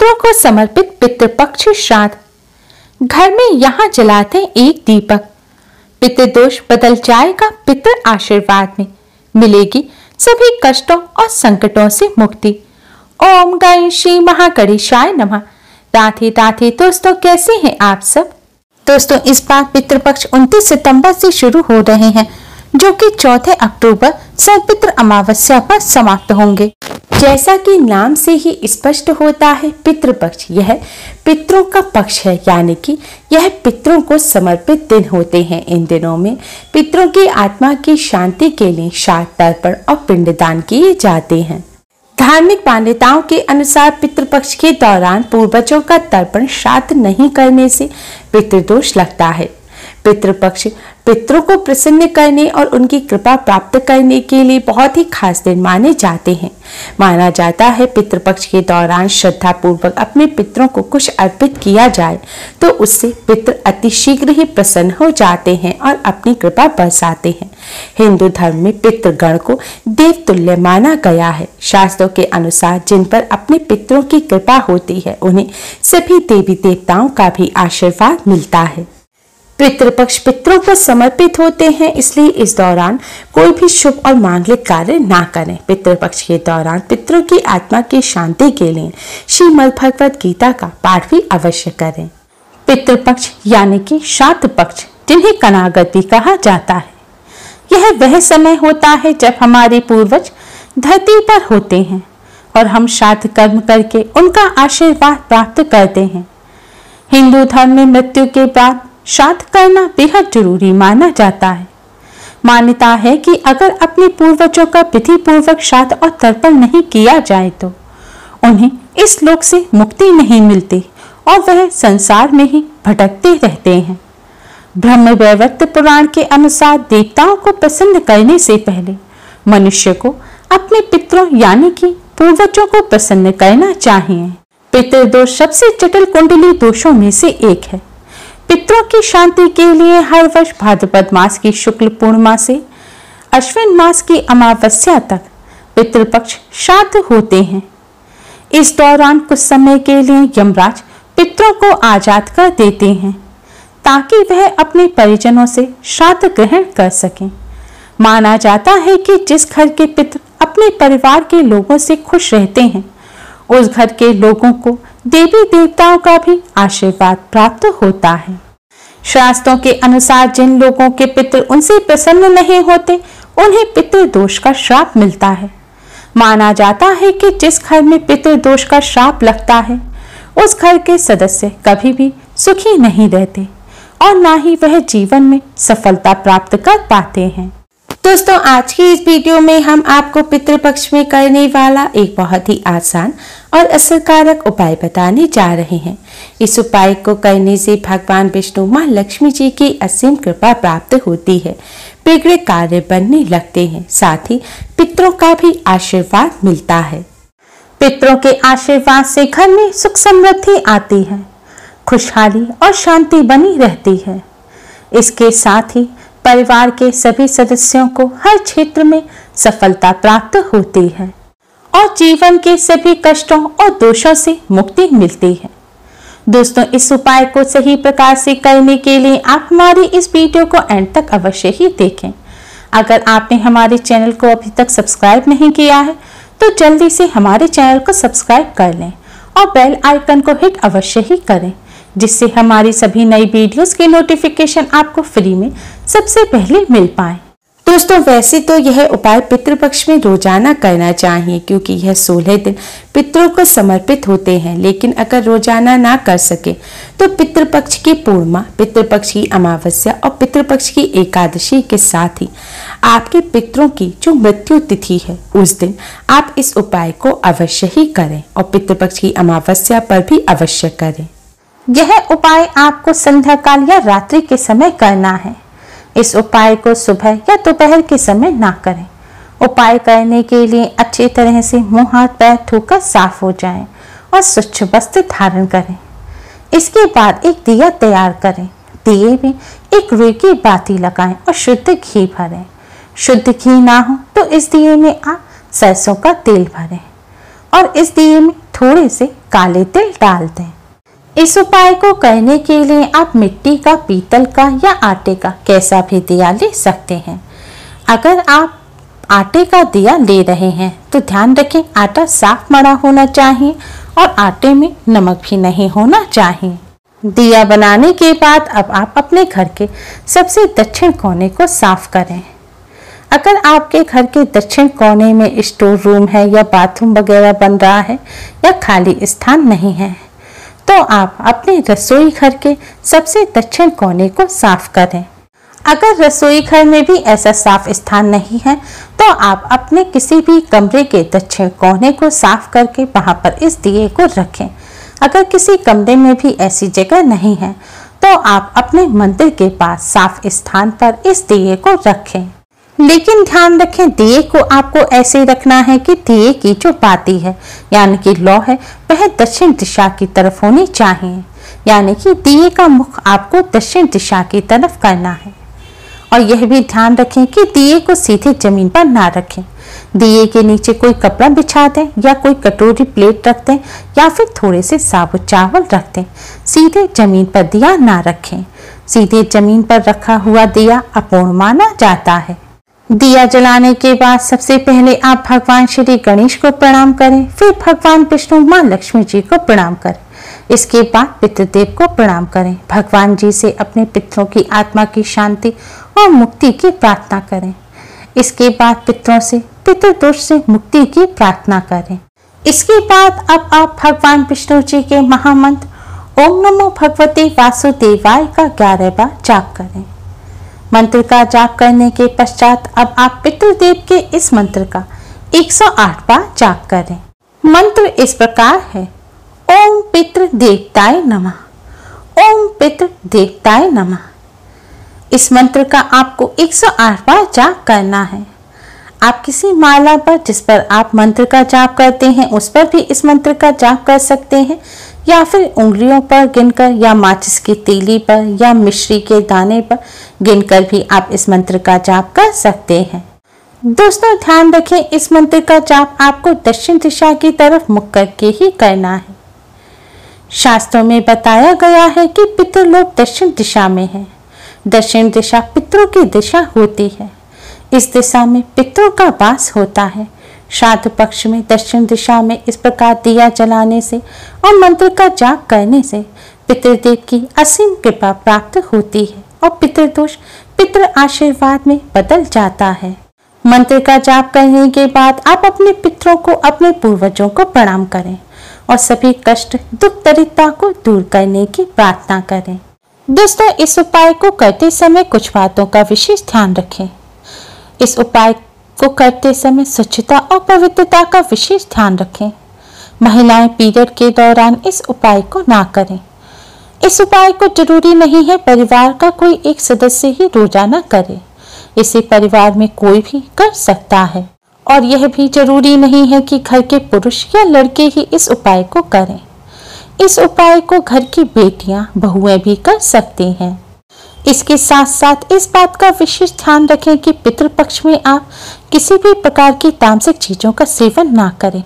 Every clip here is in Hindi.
पितरों को समर्पित पितृपक्ष श्राद्ध। घर में यहाँ जलाते एक दीपक, पितृदोष बदल जाएगा पितृ आशीर्वाद में, मिलेगी सभी कष्टों और संकटों से मुक्ति। ओम गण श्री महागणेशाय नमः। राधे राधे दोस्तों, कैसे हैं आप सब। दोस्तों, इस बार पितृपक्ष 29 सितंबर से शुरू हो रहे हैं, जो कि 14 अक्टूबर सर्वपितृ अमावस्या पर समाप्त होंगे। जैसा कि नाम से ही स्पष्ट होता है, पितृपक्ष यह पितरों का पक्ष है, यानी कि यह पितरों को समर्पित दिन होते हैं। इन दिनों में पितरों की आत्मा की शांति के लिए श्राद्ध, तर्पण और पिंडदान किए जाते हैं। धार्मिक मान्यताओं के अनुसार पितृपक्ष के दौरान पूर्वजों का तर्पण श्राद्ध नहीं करने से पितृदोष लगता है। पितृपक्ष पितरों को प्रसन्न करने और उनकी कृपा प्राप्त करने के लिए बहुत ही खास दिन माने जाते हैं। माना जाता है पितृपक्ष के दौरान श्रद्धा पूर्वक अपने पितरों को कुछ अर्पित किया जाए तो उससे पितृ अति शीघ्र ही प्रसन्न हो जाते हैं और अपनी कृपा बरसाते हैं। हिंदू धर्म में पितृगण को देवतुल्य माना गया है। शास्त्रों के अनुसार जिन पर अपने पितरों की कृपा होती है, उन्हें सभी देवी देवताओं का भी आशीर्वाद मिलता है। पितृपक्ष पितरों को समर्पित होते हैं, इसलिए इस दौरान कोई भी शुभ और मांगलिक कार्य ना करें। पितृपक्ष के दौरान पितरों की आत्मा की शांति के लिए श्रीमद् भगवद गीता का पाठ भी अवश्य करें। पितृपक्ष यानी कि श्राद्ध पक्ष, जिन्हें कनागत भी कहा जाता है, यह वह समय होता है जब हमारे पूर्वज धरती पर होते हैं और हम श्राद्ध कर्म करके उनका आशीर्वाद प्राप्त करते हैं। हिंदू धर्म में मृत्यु के बाद श्राद्ध करना बेहद जरूरी माना जाता है। मान्यता है कि अगर अपने पूर्वजों का विधि पूर्वक श्राद्ध और तर्पण नहीं किया जाए तो उन्हें इस लोक से मुक्ति नहीं मिलती और वह संसार में ही भटकते रहते हैं। ब्रह्म वैवर्त पुराण के अनुसार देवताओं को प्रसन्न करने से पहले मनुष्य को अपने पितरों यानी कि पूर्वजों को प्रसन्न करना चाहिए। पितृदोष सबसे जटिल कुंडली दोषों में से एक है। पितरों की शांति के लिए हर वर्ष भाद्रपद मास की शुक्ल पूर्णिमा से अश्विन मास की अमावस्या तक पितृपक्ष श्राद्ध होते हैं। इस दौरान कुछ समय के लिए यमराज पितरों को आजाद कर देते हैं ताकि वह अपने परिजनों से श्राद्ध ग्रहण कर सकें। माना जाता है कि जिस घर के पितर अपने परिवार के लोगों से खुश रहते हैं, उस घर के लोगों को देवी देवताओं का भी आशीर्वाद प्राप्त होता है। शास्त्रों के अनुसार जिन लोगों के पितर उनसे प्रसन्न नहीं होते, उन्हें पितृदोष का श्राप मिलता है। माना जाता है कि जिस घर में पितृदोष का श्राप लगता है, उस घर के सदस्य कभी भी सुखी नहीं रहते और ना ही वह जीवन में सफलता प्राप्त कर पाते हैं। दोस्तों, आज की इस वीडियो में हम आपको पितृपक्ष में करने वाला एक बहुत ही आसान और असरकारक उपाय बताने जा रहे हैं। इस उपाय को करने से भगवान विष्णु मां लक्ष्मी जी की असीम कृपा प्राप्त होती है, बिगड़े कार्य बनने लगते हैं, साथ ही पितरों का भी आशीर्वाद मिलता है। पितरों के आशीर्वाद से घर में सुख समृद्धि आती है, खुशहाली और शांति बनी रहती है। इसके साथ ही परिवार के सभी सदस्यों को हर क्षेत्र में सफलता प्राप्त होती है और जीवन के सभी कष्टों और दोषों से मुक्ति मिलती है। दोस्तों, इस उपाय को सही प्रकार से करने के लिए आप हमारी इस वीडियो को एंड तक अवश्य ही देखें। अगर आपने हमारे चैनल को अभी तक सब्सक्राइब नहीं किया है तो जल्दी से हमारे चैनल को सब्सक्राइब कर लें और बेल आइकन को हिट अवश्य ही करें, जिससे हमारी सभी नई वीडियोस की नोटिफिकेशन आपको फ्री में सबसे पहले मिल पाए। दोस्तों, वैसे तो यह उपाय पितृपक्ष में रोजाना करना चाहिए, क्योंकि यह 16 दिन पितरों को समर्पित होते हैं। लेकिन अगर रोजाना ना कर सके तो पितृपक्ष की पूर्णिमा, पितृपक्ष की अमावस्या और पितृपक्ष की एकादशी के साथ ही आपके पितरों की जो मृत्यु तिथि है, उस दिन आप इस उपाय को अवश्य ही करें और पितृपक्ष की अमावस्या पर भी अवश्य करें। यह उपाय आपको संध्या काल या रात्रि के समय करना है। इस उपाय को सुबह या दोपहर के समय ना करें। उपाय करने के लिए अच्छी तरह से मुंह हाथ पैर धोकर साफ हो जाएं और स्वच्छ वस्त्र धारण करें। इसके बाद एक दिया तैयार करें। दिए में एक रुई की बाती लगाएं और शुद्ध घी भरें। शुद्ध घी ना हो तो इस दिए में आप सरसों का तेल भरें। और इस दिए में थोड़े से काले तिल डाल दें। इस उपाय को करने के लिए आप मिट्टी का, पीतल का या आटे का कैसा भी दिया ले सकते हैं। अगर आप आटे का दिया ले रहे हैं तो ध्यान रखें आटा साफ मड़ा होना चाहिए और आटे में नमक भी नहीं होना चाहिए। दिया बनाने के बाद अब आप अपने घर के सबसे दक्षिण कोने को साफ करें। अगर आपके घर के दक्षिण कोने में स्टोर रूम है या बाथरूम वगैरह बन रहा है या खाली स्थान नहीं है तो आप अपने रसोई घर के सबसे दक्षिण कोने को साफ करें। अगर रसोई घर में भी ऐसा साफ स्थान नहीं है तो आप अपने किसी भी कमरे के दक्षिण कोने को साफ करके वहां पर इस दिए को रखें। अगर किसी कमरे में भी ऐसी जगह नहीं है तो आप अपने मंदिर के पास साफ स्थान पर इस दिए को रखें। लेकिन ध्यान रखें दिए को आपको ऐसे रखना है कि दिए की जो बाती है यानी कि लौ है वह दक्षिण दिशा की तरफ होनी चाहिए, यानी कि दिए का मुख आपको दक्षिण दिशा की तरफ करना है। और यह भी ध्यान रखें कि दिए को सीधे जमीन पर ना रखें। दिए के नीचे कोई कपड़ा बिछा दें या कोई कटोरी प्लेट रख दें या फिर थोड़े से साबुत चावल रख दें। सीधे जमीन पर दिया ना रखें। सीधे जमीन पर रखा हुआ दिया अपूर्ण माना जाता है। दिया जलाने के बाद सबसे पहले आप भगवान श्री गणेश को प्रणाम करें, फिर भगवान विष्णु, माँ लक्ष्मी जी को प्रणाम करें। इसके बाद पितृदेव को प्रणाम करें। भगवान जी से अपने पितरों की आत्मा की शांति और मुक्ति की प्रार्थना करें। इसके बाद पितरों से पितृदोष से मुक्ति की प्रार्थना करें। इसके बाद अब आप भगवान विष्णु जी के महामंत्र ओम नमो भगवते वासुदेवाय का 11 बार जाप करें। मंत्र का जाप करने के पश्चात अब आप पितृदेव के इस मंत्र का 108 बार जाप करें। मंत्र इस प्रकार है, ओम पितृ देवताय नमः, ओम पितृ देवताय नमः। इस मंत्र का आपको 108 बार जाप करना है। आप किसी माला पर जिस पर आप मंत्र का जाप करते हैं उस पर भी इस मंत्र का जाप कर सकते हैं या फिर उंगलियों पर गिनकर या माचिस की तीली पर या मिश्री के दाने पर गिनकर भी आप इस मंत्र का जाप कर सकते हैं। दोस्तों ध्यान रखें इस मंत्र का जाप आपको दक्षिण दिशा की तरफ मुख करके ही करना है। शास्त्रों में बताया गया है कि पितृलोक दक्षिण दिशा में है। दक्षिण दिशा पितरों की दिशा होती है। इस दिशा में पितरों का वास होता है। श्राद्ध पक्ष में दक्षिण दिशा में इस प्रकार दिया जलाने से और मंत्र का जाप करने से पितृदेव की असीम कृपा प्राप्त होती है और पितृदोष पितृ आशीर्वाद में बदल जाता है। मंत्र का जाप करने के बाद आप अपने पितरों को, अपने पूर्वजों को प्रणाम करें और सभी कष्ट, दुख, दरिद्रता को दूर करने की प्रार्थना करें। दोस्तों इस उपाय को करते समय कुछ बातों का विशेष ध्यान रखें। इस उपाय को करते समय स्वच्छता और पवित्रता का विशेष ध्यान रखें। महिलाएं पीरियड के दौरान इस उपाय को ना करें। इस उपाय को जरूरी नहीं है परिवार का कोई एक सदस्य ही रोजाना करे। इसे परिवार में कोई भी कर सकता है और यह भी जरूरी नहीं है कि घर के पुरुष या लड़के ही इस उपाय को करें। इस उपाय को घर की बेटियां, बहुएं भी कर सकती हैं। इसके साथ साथ इस बात का विशेष ध्यान रखें कि पितृपक्ष में आप किसी भी प्रकार की तामसिक चीजों का सेवन ना करें।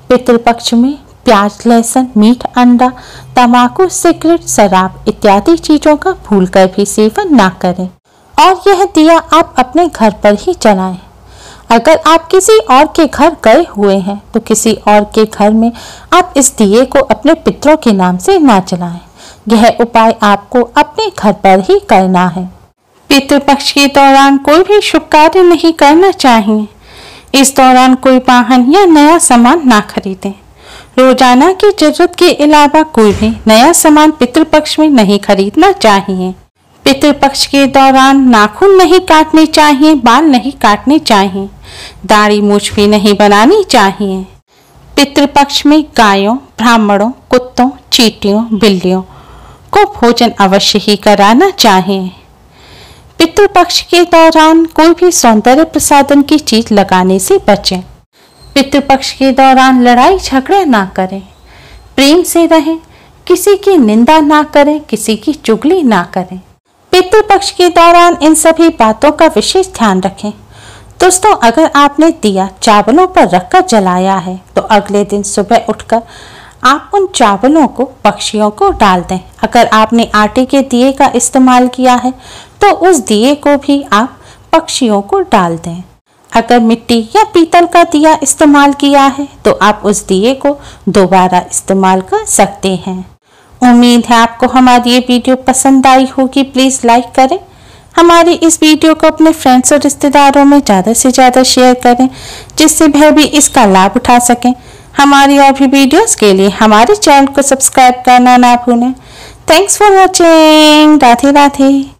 पितृपक्ष में प्याज, लहसुन, मीठ, अंडा, तंबाकू, सिगरेट, शराब इत्यादि चीजों का भूलकर भी सेवन ना करें और यह दिया आप अपने घर पर ही जलाएं। अगर आप किसी और के घर गए हुए हैं तो किसी और के घर में आप इस दिए को अपने पितरों के नाम से ना जलाएं। यह उपाय आपको अपने घर पर ही करना है। पितृपक्ष के दौरान कोई भी शुभ कार्य नहीं करना चाहिए। इस दौरान कोई वाहन या नया सामान ना खरीदें। रोजाना की जरूरत के अलावा कोई भी नया सामान पितृपक्ष में नहीं खरीदना चाहिए। पितृपक्ष के दौरान नाखून नहीं काटने चाहिए, बाल नहीं काटने चाहिए, दाढ़ी मूछ भी नहीं बनानी चाहिए। पितृपक्ष में गायों, ब्राह्मणों, कुत्तों, चींटियों, बिल्लियों को भोजन अवश्य ही कराना चाहिए। पितृपक्ष के दौरान कोई भी सौंदर्य प्रसाधन की चीज लगाने से बचें। पितृपक्ष के दौरान लड़ाई झगड़ा ना करें, प्रेम से रहें, किसी की निंदा ना करें, किसी की चुगली ना करें। पितृपक्ष के दौरान इन सभी बातों का विशेष ध्यान रखें दोस्तों, अगर आपने दिया चावलों पर रखकर जलाया है तो अगले दिन सुबह उठकर आप उन चावलों को पक्षियों को डाल दें। अगर आपने आटे के दिए का इस्तेमाल किया है तो उस दिए को भी आप पक्षियों को डाल दें। अगर मिट्टी या पीतल का दिया इस्तेमाल किया है तो आप उस दिए को दोबारा इस्तेमाल कर सकते हैं। उम्मीद है आपको हमारी ये वीडियो पसंद आई होगी। प्लीज़ लाइक करें। हमारी इस वीडियो को अपने फ्रेंड्स और रिश्तेदारों में ज़्यादा से ज़्यादा शेयर करें, जिससे वह भी इसका लाभ उठा सकें। हमारी और भी वीडियोस के लिए हमारे चैनल को सब्सक्राइब करना ना भूलें। Thanks for watching. Radhe Radhe.